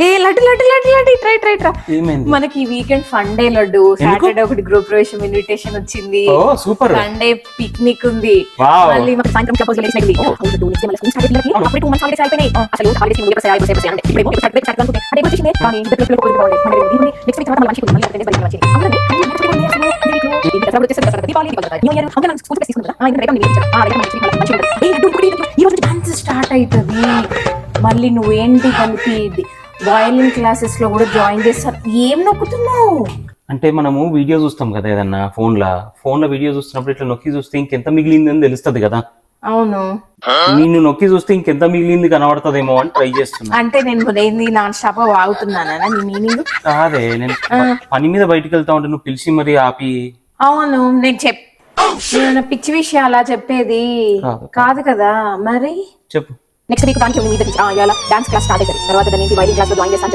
ఏ Laddu Laddu Laddu Laddu try try try. ఏమైంది? మనకి ఈ వీకెండ్ ఫండే లడ్డు. సాటర్డే ఒకటి గ్రూప్ ప్రవేశం ఇన్విటేషన్ వచ్చింది. ఓ సూపర్. సండే పిక్నిక్ ఉంది. వావ్. మళ్ళీ మాకు సాయంత్రం ప్రపోజల్ చేసినది. అప్పుడు 2 మంత్స్ హాలిడేస్ అయిపోయినాయి. అసలు హాలిడేస్ ముందు ప్రసాయ ప్రసాయ అంటే ఇప్పుడు సాటర్డే సాటర్డే అనుకుంటే అంటే వచ్చింది. కానీ నెక్స్ట్ వీక్ తర్వాత మంచి మంచి అటెండెన్స్ బయట వచ్చింది. అందుకని ఈ రోజు డాన్స్ స్టార్ట్ అవుతుంది. మళ్ళీ నువ్వేంటి కలిపి వయలిన్ క్లాసెస్ లో కూడా జాయిన్ చేస్తారు. ఏం నొక్కుతున్నావు? అంటే మనము వీడియో చూస్తాం కదా ఏదన్నా ఫోన్ లో వీడియో చూస్తున్నప్పుడు ఇట్లా నొక్కి చూస్తే ఇంకెంత మిగిలింది అని తెలుస్తుంది కదా. అవును, నిన్ను నొక్కి చూస్తే ఇంకెంత మిగిలింది కనబడుతుందేమో అని ట్రై చేస్తున్నా. అంటే నేను నాన్ స్టాప్ వాగుతున్నానా నీ మీనింగ్? కాదే, నేను పని మీద బయటకు వెళ్తా ఉంటే నువ్వు పిలిచి మరి ఆపి. అవును, నేను పిచ్చి విషయం అలా చెప్పేది కాదు కదా. మరి చెప్పు. నెక్స్ట్ వీక్ దానికి డాన్స్ క్లాస్ స్టార్ట్ అవుతుంది. తర్వాత దాని వైలిన్ క్లాస్ లో జాయిన్ చేస్తాను.